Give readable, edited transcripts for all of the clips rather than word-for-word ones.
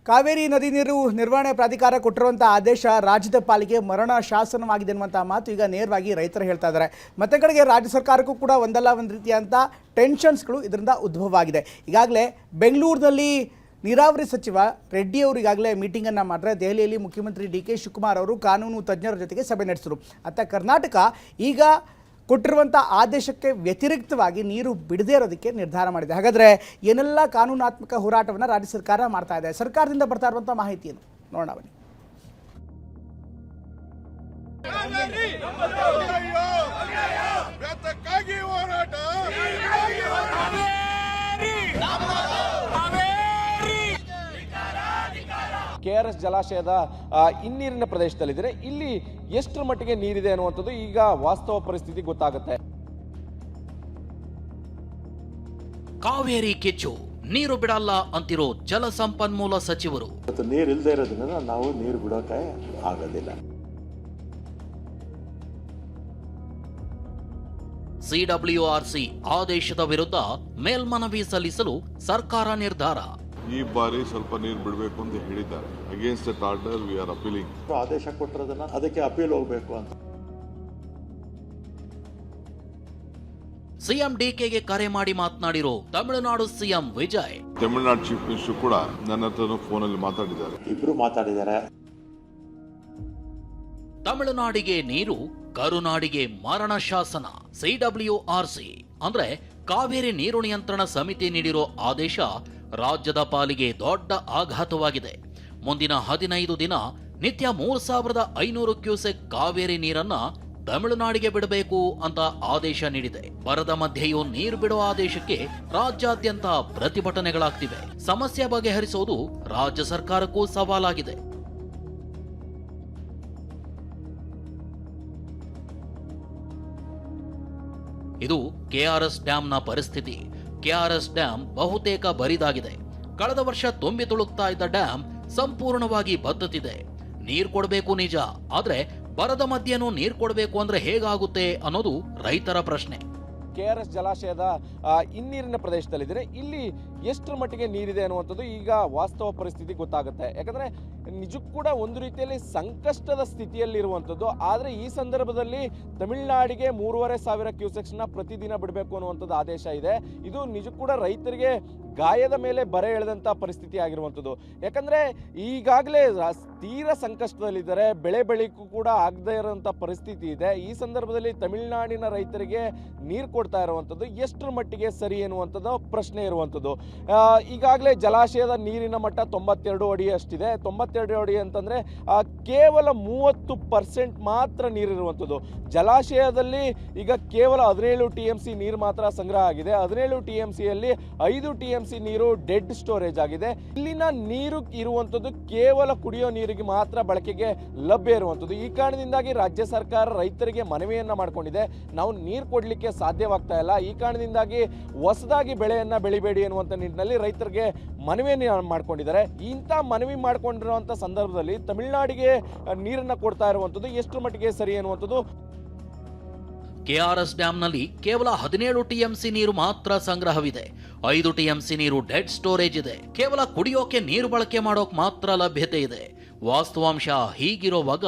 ಕಾವೇರಿ ನದಿ ನೀರು ನಿರ್ವಹಣೆ ಪ್ರಾಧಿಕಾರ ಕೊಟ್ಟಿರುವಂಥ ಆದೇಶ ರಾಜ್ಯದ ಪಾಲಿಗೆ ಮರಣ ಶಾಸನವಾಗಿದೆ ಅನ್ನುವಂಥ ಮಾತು ಈಗ ನೇರವಾಗಿ ರೈತರು ಹೇಳ್ತಾ ಇದ್ದಾರೆ. ಮತ್ತೆ ಕಡೆಗೆ ರಾಜ್ಯ ಸರ್ಕಾರಕ್ಕೂ ಕೂಡ ಒಂದಲ್ಲ ಒಂದು ರೀತಿಯಂಥ ಟೆನ್ಷನ್ಸ್ಗಳು ಇದರಿಂದ ಉದ್ಭವವಾಗಿದೆ. ಈಗಾಗಲೇ ಬೆಂಗಳೂರಿನಲ್ಲಿ ನೀರಾವರಿ ಸಚಿವ ರೆಡ್ಡಿ ಅವರು ಈಗಾಗಲೇ ಮೀಟಿಂಗನ್ನು ಮಾಡಿದ್ರೆ ದೆಹಲಿಯಲ್ಲಿ ಮುಖ್ಯಮಂತ್ರಿ ಡಿ ಕೆ ಶಿವಕುಮಾರ್ ಅವರು ಕಾನೂನು ತಜ್ಞರ ಜೊತೆಗೆ ಸಭೆ ನಡೆಸಿದರು. ಅತ್ತ ಕರ್ನಾಟಕ ಈಗ ಕೊಟ್ಟಿರುವಂಥ ಆದೇಶಕ್ಕೆ ವ್ಯತಿರಿಕ್ತವಾಗಿ ನೀರು ಬಿಡದೇ ಇರೋದಕ್ಕೆ ನಿರ್ಧಾರ ಮಾಡಿದೆ. ಹಾಗಾದರೆ ಏನೆಲ್ಲ ಕಾನೂನಾತ್ಮಕ ಹೋರಾಟವನ್ನು ರಾಜ್ಯ ಸರ್ಕಾರ ಮಾಡ್ತಾ ಇದೆ, ಸರ್ಕಾರದಿಂದ ಬರ್ತಾ ಇರುವಂಥ ಮಾಹಿತಿಯನ್ನು ನೋಡೋಣ ಬನ್ನಿ. KRS ಜಲಾಶಯದ ಹಿನ್ನೀರಿನ ಪ್ರದೇಶದಲ್ಲಿದೆ. ಇಲ್ಲಿ ಎಷ್ಟರ ಮಟ್ಟಿಗೆ ನೀರಿದೆ ಅನ್ನುವಂಥದ್ದು ಈಗ ವಾಸ್ತವ ಪರಿಸ್ಥಿತಿ ಗೊತ್ತಾಗುತ್ತೆ. ಕಾವೇರಿ ಕಿಚ್ಚು ನೀರು ಬಿಡಲ್ಲ ಅಂತಿರೋ ಜಲಸಂಪನ್ಮೂಲ ಸಚಿವರು. ನೀರು ಇಲ್ಲದೆ ಇರೋದ್ರಿಂದ ನಾವು ನೀರು ಬಿಡೋಕೆ ಆಗೋದಿಲ್ಲ. CWRC ಆದೇಶದ ವಿರುದ್ಧ ಮೇಲ್ಮನವಿ ಸಲ್ಲಿಸಲು ಸರ್ಕಾರ ನಿರ್ಧಾರ. ಈ ಬಾರಿ ಸ್ವಲ್ಪ ನೀರು ಬಿಡಬೇಕು ಅಂತ ಹೇಳಿದ್ದಾರೆ. Against that order we are appealing. ಆದೇಶ ಕೊಟ್ಟಿರೋದನ್ನ ಅದಕ್ಕೆ ಅಪೀಲ್ ಹೋಗಬೇಕು ಅಂತ. ಸಿಎಂ ಡಿಕೆಗೆ ಕರೆ ಮಾಡಿ ಮಾತನಾಡಿರೋ Tamil Nadu CM Vijay. Tamil Nadu chief minister ಕೂಡ ನನ್ನ ಹತ್ರ ಫೋನಲ್ಲಿ ಮಾತಾಡಿದ್ದಾರೆ. ಇಬ್ರು ಮಾತಾಡಿದ್ದಾರೆ. ತಮಿಳುನಾಡಿಗೆ ನೀರು, ಕರುನಾಡಿಗೆ ಮರಣ ಶಾಸನ. CWRC ಅಂದ್ರೆ ಕಾವೇರಿ ನೀರು ನಿಯಂತ್ರಣ ಸಮಿತಿ ನೀಡಿರೋ ಆದೇಶ ರಾಜ್ಯದ ಪಾಲಿಗೆ ದೊಡ್ಡ ಆಘಾತವಾಗಿದೆ. ಮುಂದಿನ 15 ದಿನ ನಿತ್ಯ 3500 ಕ್ಯೂಸೆಕ್ ಕಾವೇರಿ ನೀರನ್ನ ತಮಿಳುನಾಡಿಗೆ ಬಿಡಬೇಕು ಅಂತ ಆದೇಶ ನೀಡಿದೆ. ಬರದ ಮಧ್ಯೆಯೂ ನೀರು ಬಿಡುವ ಆದೇಶಕ್ಕೆ ರಾಜ್ಯಾದ್ಯಂತ ಪ್ರತಿಭಟನೆಗಳಾಗ್ತಿವೆ. ಸಮಸ್ಯೆ ಬಗೆಹರಿಸುವುದು ರಾಜ್ಯ ಸರ್ಕಾರಕ್ಕೂ ಸವಾಲಾಗಿದೆ. ಇದು KRS ಡ್ಯಾಂನ ಪರಿಸ್ಥಿತಿ. KRS ಡ್ಯಾಂ ಬಹುತೇಕ ಬರಿದಾಗಿದೆ. ಕಳೆದ ವರ್ಷ ತುಂಬಿ ತುಳುಕ್ತಾ ಇದ್ದ ಡ್ಯಾಂ ಸಂಪೂರ್ಣವಾಗಿ ಬತ್ತುತ್ತಿದೆ. ನೀರು ಕೊಡಬೇಕು ನಿಜ, ಆದ್ರೆ ಬರದ ಮಧ್ಯೆನೂ ನೀರು ಕೊಡಬೇಕು ಅಂದ್ರೆ ಹೇಗಾಗುತ್ತೆ ಅನ್ನೋದು ರೈತರ ಪ್ರಶ್ನೆ. KRS ಜಲಾಶಯದ ಹಿನ್ನೀರಿನ ಪ್ರದೇಶದಲ್ಲಿದೆ. ಇಲ್ಲಿ ಎಷ್ಟರ ಮಟ್ಟಿಗೆ ನೀರಿದೆ ಅನ್ನುವಂಥದ್ದು ಈಗ ವಾಸ್ತವ ಪರಿಸ್ಥಿತಿ ಗೊತ್ತಾಗುತ್ತೆ. ಯಾಕಂದ್ರೆ ನಿಜಕ್ಕೂ ಕೂಡ ಒಂದು ರೀತಿಯಲ್ಲಿ ಸಂಕಷ್ಟದ ಸ್ಥಿತಿಯಲ್ಲಿರುವಂಥದ್ದು. ಆದರೆ ಈ ಸಂದರ್ಭದಲ್ಲಿ ತಮಿಳುನಾಡಿಗೆ 3500 ಕ್ಯೂಸೆಕ್ಸ್ನ ಪ್ರತಿದಿನ ಬಿಡಬೇಕು ಅನ್ನುವಂಥದ್ದು ಆದೇಶ ಇದೆ. ಇದು ನಿಜಕ್ಕೂ ಕೂಡ ರೈತರಿಗೆ ಗಾಯದ ಮೇಲೆ ಬರೆ ಎಳೆದಂಥ ಪರಿಸ್ಥಿತಿ ಆಗಿರುವಂಥದ್ದು. ಯಾಕಂದ್ರೆ ಈಗಾಗಲೇ ತೀರ ಸಂಕಷ್ಟದಲ್ಲಿದ್ದಾರೆ. ಬೆಳೆ ಬೆಳಿಗೂ ಕೂಡ ಆಗದೇ ಇರೋಂಥ ಪರಿಸ್ಥಿತಿ ಇದೆ. ಈ ಸಂದರ್ಭದಲ್ಲಿ ತಮಿಳುನಾಡಿನ ರೈತರಿಗೆ ನೀರು ಕೊಡ್ತಾ ಇರುವಂಥದ್ದು ಎಷ್ಟರ ಮಟ್ಟಿಗೆ ಸರಿ ಎನ್ನುವಂಥದ್ದು ಪ್ರಶ್ನೆ ಇರುವಂಥದ್ದು. ಈಗಾಗಲೇ ಜಲಾಶಯದ ನೀರಿನ ಮಟ್ಟ 92 ಅಡಿ ಅಷ್ಟಿದೆ. 92 ಅಡಿ ಅಂತಂದ್ರೆ ಕೇವಲ 30% ಮಾತ್ರ ನೀರಿರುವಂಥದ್ದು. ಜಲಾಶಯದಲ್ಲಿ ಈಗ ಕೇವಲ 17 TMC ನೀರು ಮಾತ್ರ ಸಂಗ್ರಹ ಆಗಿದೆ. 17 TMCಯಲ್ಲಿ 5 TMC ನೀರು ಡೆಡ್ ಸ್ಟೋರೇಜ್ ಆಗಿದೆ. ಇಲ್ಲಿನ ನೀರು ಇರುವಂಥದ್ದು ಕೇವಲ ಕುಡಿಯೋ ನೀರಿಗೆ ಮಾತ್ರ ಬಳಕೆಗೆ ಲಭ್ಯ ಇರುವಂಥದ್ದು. ಈ ಕಾರಣದಿಂದಾಗಿ ರಾಜ್ಯ ಸರ್ಕಾರ ರೈತರಿಗೆ ಮನವಿಯನ್ನ ಮಾಡಿಕೊಂಡಿದೆ. ನಾವು ನೀರು ಕೊಡ್ಲಿಕ್ಕೆ ಸಾಧ್ಯವಾಗ್ತಾ ಇಲ್ಲ. ಈ ಕಾರಣದಿಂದಾಗಿ ಹೊಸದಾಗಿ ಬೆಳೆಯನ್ನ ಬೆಳಿಬೇಡಿ ಎನ್ನುವಂತ ನಿಟ್ಟಿನಲ್ಲಿ ರೈತರಿಗೆ ಮನವಿಯನ್ನು ಮಾಡಿಕೊಂಡಿದ್ದಾರೆ. ಇಂಥ ಮನವಿ ಮಾಡಿಕೊಂಡಿರುವಂತ ಸಂದರ್ಭದಲ್ಲಿ ತಮಿಳುನಾಡಿಗೆ ನೀರನ್ನ ಕೊಡ್ತಾ ಇರುವಂಥದ್ದು ಎಷ್ಟು ಮಟ್ಟಿಗೆ ಸರಿ ಎನ್ನುವಂಥದ್ದು. KRS ಡ್ಯಾಂನಲ್ಲಿ ಕೇವಲ 17 TMC ನೀರು ಮಾತ್ರ ಸಂಗ್ರಹವಿದೆ. 5 TMC ನೀರು ಡೆಡ್ ಸ್ಟೋರೇಜ್ ಇದೆ. ಕೇವಲ ಕುಡಿಯೋಕೆ ನೀರು ಬಳಕೆ ಮಾಡೋಕೆ ಮಾತ್ರ ಲಭ್ಯತೆ ಇದೆ. ವಾಸ್ತವಾಂಶ ಹೀಗಿರುವಾಗ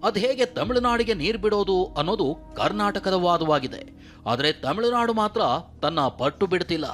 ಅದು ಹೇಗೆ ತಮಿಳುನಾಡಿಗೆ ನೀರು ಬಿಡೋದು ಅನ್ನೋದು ಕರ್ನಾಟಕದ ವಾದವಾಗಿದೆ. ಆದರೆ ತಮಿಳುನಾಡು ಮಾತ್ರ ತನ್ನ ಪಟ್ಟು ಬಿಡ್ತಿಲ್ಲ.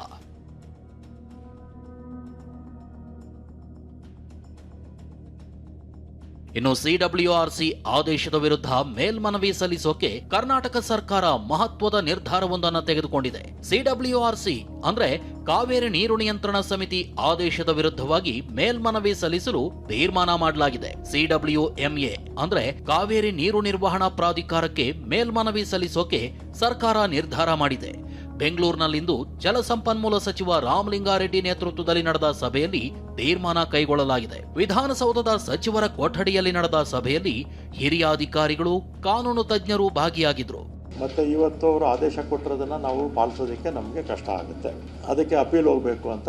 ಇನ್ನು CWRC ಆದೇಶದ ವಿರುದ್ಧ ಮೇಲ್ಮನವಿ ಸಲ್ಲಿಸೋಕೆ ಕರ್ನಾಟಕ ಸರ್ಕಾರ ಮಹತ್ವದ ನಿರ್ಧಾರವೊಂದನ್ನು ತೆಗೆದುಕೊಂಡಿದೆ. CWRC ಅಂದ್ರೆ ಕಾವೇರಿ ನೀರು ನಿಯಂತ್ರಣ ಸಮಿತಿ ಆದೇಶದ ವಿರುದ್ಧವಾಗಿ ಮೇಲ್ಮನವಿ ಸಲ್ಲಿಸಲು ತೀರ್ಮಾನ ಮಾಡಲಾಗಿದೆ. CWMA ಅಂದ್ರೆ ಕಾವೇರಿ ನೀರು ನಿರ್ವಹಣಾ ಪ್ರಾಧಿಕಾರಕ್ಕೆ ಮೇಲ್ಮನವಿ ಸಲ್ಲಿಸೋಕೆ ಸರ್ಕಾರ ನಿರ್ಧಾರ ಮಾಡಿದೆ. ಬೆಂಗಳೂರಿನಲ್ಲಿಂದು ಜಲಸಂಪನ್ಮೂಲ ಸಚಿವ ರಾಮಲಿಂಗಾರೆಡ್ಡಿ ನೇತೃತ್ವದಲ್ಲಿ ನಡೆದ ಸಭೆಯಲ್ಲಿ ತೀರ್ಮಾನ ಕೈಗೊಳ್ಳಲಾಗಿದೆ. ವಿಧಾನಸೌಧದ ಸಚಿವರ ಕೊಠಡಿಯಲ್ಲಿ ನಡೆದ ಸಭೆಯಲ್ಲಿ ಹಿರಿಯ ಅಧಿಕಾರಿಗಳು, ಕಾನೂನು ತಜ್ಞರು ಭಾಗಿಯಾಗಿದ್ರು. ಮತ್ತೆ ಇವತ್ತು ಅವರು ಆದೇಶ ಕೊಟ್ಟಿರೋದನ್ನ ನಾವು ಪಾಲಿಸೋದಕ್ಕೆ ನಮಗೆ ಕಷ್ಟ ಆಗುತ್ತೆ. ಅದಕ್ಕೆ ಅಪೀಲ್ ಹೋಗಬೇಕು ಅಂತ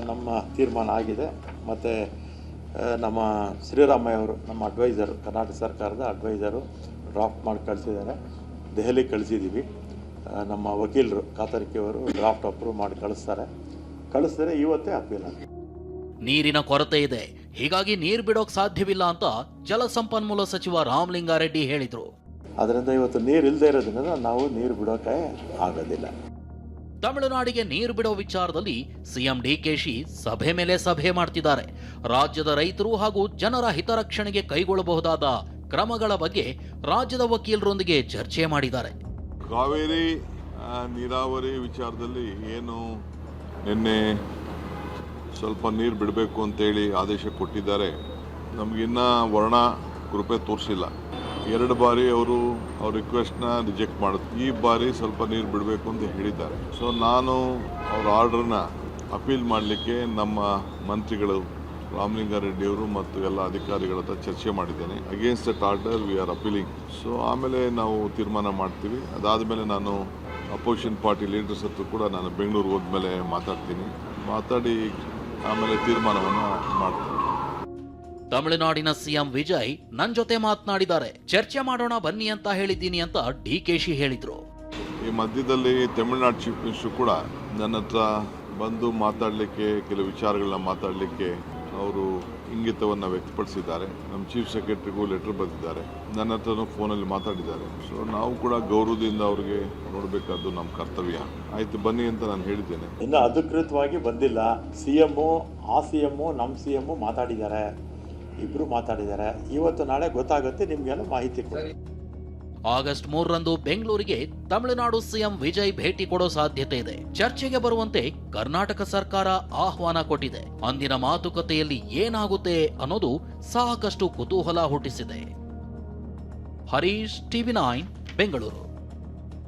ನಮ್ಮ ತೀರ್ಮಾನ ಆಗಿದೆ. ಮತ್ತು ನಮ್ಮ ಶ್ರೀರಾಮಯ್ಯ ಅವರು, ನಮ್ಮ ಅಡ್ವೈಸರು, ಕರ್ನಾಟಕ ಸರ್ಕಾರದ ಅಡ್ವೈಸರು ಡ್ರಾಫ್ಟ್ ಮಾಡಿ ಕಳಿಸಿದ್ದಾರೆ. ದೆಹಲಿಗೆ ಕಳಿಸಿದ್ದೀವಿ. ನಮ್ಮ ವಕೀಲರು ಕಾತರಿಕೆಯವರು ಡ್ರಾಫ್ಟ್ ಅಪ್ರೂವ್ ಮಾಡಿ ಕಳಿಸಿದರೆ ಇವತ್ತೇ ಅಪೀಲ್ ಆಗಿದೆ. ನೀರಿನ ಕೊರತೆ ಇದೆ, ಹೀಗಾಗಿ ನೀರು ಬಿಡೋಕ್ ಸಾಧ್ಯವಿಲ್ಲ ಅಂತ ಜಲಸಂಪನ್ಮೂಲ ಸಚಿವ ರಾಮಲಿಂಗಾರೆಡ್ಡಿ ಹೇಳಿದ್ರು. ಅದರಿಂದ ಇವತ್ತು ನೀರು ಇಲ್ಲದೆ ಇರೋದ್ರಿಂದ ನಾವು ನೀರು ಬಿಡೋಕೆ ಆಗೋದಿಲ್ಲ. ತಮಿಳುನಾಡಿಗೆ ನೀರು ಬಿಡೋ ವಿಚಾರದಲ್ಲಿ ಸಿಎಂ ಡಿಕೆಶಿ ಸಭೆ ಮೇಲೆ ಸಭೆ ಮಾಡ್ತಿದ್ದಾರೆ. ರಾಜ್ಯದ ರೈತರು ಹಾಗೂ ಜನರ ಹಿತರಕ್ಷಣೆಗೆ ಕೈಗೊಳ್ಳಬಹುದಾದ ಕ್ರಮಗಳ ಬಗ್ಗೆ ರಾಜ್ಯದ ವಕೀಲರೊಂದಿಗೆ ಚರ್ಚೆ ಮಾಡಿದ್ದಾರೆ. ಕಾವೇರಿ ನೀರಾವರಿ ವಿಚಾರದಲ್ಲಿ ಏನು ನಿನ್ನೆ ಸ್ವಲ್ಪ ನೀರು ಬಿಡಬೇಕು ಅಂತೇಳಿ ಆದೇಶ ಕೊಟ್ಟಿದ್ದಾರೆ. ನಮಗಿನ್ನ ವರ್ಣ ಕೃಪೆ ತೋರಿಸಿಲ್ಲ. 2 ಬಾರಿ ಅವರು ಅವ್ರ ರಿಕ್ವೆಸ್ಟ್ನ ರಿಜೆಕ್ಟ್ ಮಾಡಿದ್ರು. ಈ ಬಾರಿ ಸ್ವಲ್ಪ ನೀರು ಬಿಡಬೇಕು ಅಂತ ಹೇಳಿದ್ದಾರೆ. ಸೊ ನಾನು ಅವ್ರ ಆರ್ಡ್ರನ್ನ ಅಪೀಲ್ ಮಾಡಲಿಕ್ಕೆ ನಮ್ಮ ಮಂತ್ರಿಗಳು ರಾಮಲಿಂಗಾರೆಡ್ಡಿ ಅವರು ಮತ್ತು ಎಲ್ಲ ಅಧಿಕಾರಿಗಳ ಹತ್ರ ಚರ್ಚೆ ಮಾಡಿದ್ದೇನೆ. Against that order we are appealing. So ಆಮೇಲೆ ನಾವು ತೀರ್ಮಾನ ಮಾಡ್ತೀವಿ. ಅದಾದಮೇಲೆ ನಾನು ಅಪೋಸಿಷನ್ ಪಾರ್ಟಿ ಲೀಡರ್ಸ್ ಹತ್ರ ಕೂಡ ನಾನು ಬೆಂಗಳೂರು ಹೋದ್ಮೇಲೆ ಮಾತಾಡಿ ಆಮೇಲೆ ತೀರ್ಮಾನವನ್ನು ಮಾಡ್ತೀನಿ. ತಮಿಳುನಾಡಿನ ಸಿಎಂ ವಿಜಯ್ ನನ್ ಜೊತೆ ಮಾತನಾಡಿದ್ದಾರೆ. ಚರ್ಚೆ ಮಾಡೋಣ ಬನ್ನಿ ಅಂತ ಹೇಳಿದ್ದೀನಿ ಅಂತ ಡಿಕೆಶಿ ಹೇಳಿದ್ರು. ಈ ಮಧ್ಯದಲ್ಲಿ ತಮಿಳುನಾಡು ಚೀಫ್ ಮಿನಿಸ್ಟರ್ ಕೂಡ ನನ್ನ ಹತ್ರ ಬಂದು ಮಾತಾಡಲಿಕ್ಕೆ, ಕೆಲವು ವಿಚಾರಗಳನ್ನ ಮಾತಾಡಲಿಕ್ಕೆ ಅವರು ಇಂಗಿತವನ್ನು ವ್ಯಕ್ತಪಡಿಸಿದ್ದಾರೆ. ನಮ್ಮ ಚೀಫ್ ಸೆಕ್ರೆಟರಿಗೂ ಲೆಟರ್ ಬರೆದಿದ್ದಾರೆ. ನನ್ನ ಹತ್ರನೂ ಫೋನಲ್ಲಿ ಮಾತಾಡಿದ್ದಾರೆ. ಸೊ ನಾವು ಕೂಡ ಗೌರವದಿಂದ ಅವ್ರಿಗೆ ನೋಡಬೇಕಾದ್ದು ನಮ್ಮ ಕರ್ತವ್ಯ. ಆಯ್ತು ಬನ್ನಿ ಅಂತ ನಾನು ಹೇಳಿದ್ದೇನೆ. ಇನ್ನು ಅಧಿಕೃತವಾಗಿ ಬಂದಿಲ್ಲ. ಸಿಎಮ್ಮು, ಆ ಸಿಎಮ್ಮು, ನಮ್ಮ ಸಿಎಮ್ಮು ಮಾತಾಡಿದ್ದಾರೆ, ಇಬ್ರು ಮಾತಾಡಿದ್ದಾರೆ. ಇವತ್ತು ನಾಳೆ ಗೊತ್ತಾಗುತ್ತೆ, ನಿಮ್ಗೆಲ್ಲ ಮಾಹಿತಿ ಕೊಡಿ. ಆಗಸ್ಟ್ 3ರಂದು ಬೆಂಗಳೂರಿಗೆ ತಮಿಳುನಾಡು ಸಿಎಂ ವಿಜಯ್ ಭೇಟಿ ಕೊಡೋ ಸಾಧ್ಯತೆ ಇದೆ. ಚರ್ಚೆಗೆ ಬರುವಂತೆ ಕರ್ನಾಟಕ ಸರ್ಕಾರ ಆಹ್ವಾನ ಕೊಟ್ಟಿದೆ. ಅಂದಿನ ಮಾತುಕತೆಯಲ್ಲಿ ಏನಾಗುತ್ತೆ ಅನ್ನೋದು ಸಾಕಷ್ಟು ಕುತೂಹಲ ಹುಟ್ಟಿಸಿದೆ. ಹರೀಶ್, TV9 ಬೆಂಗಳೂರು.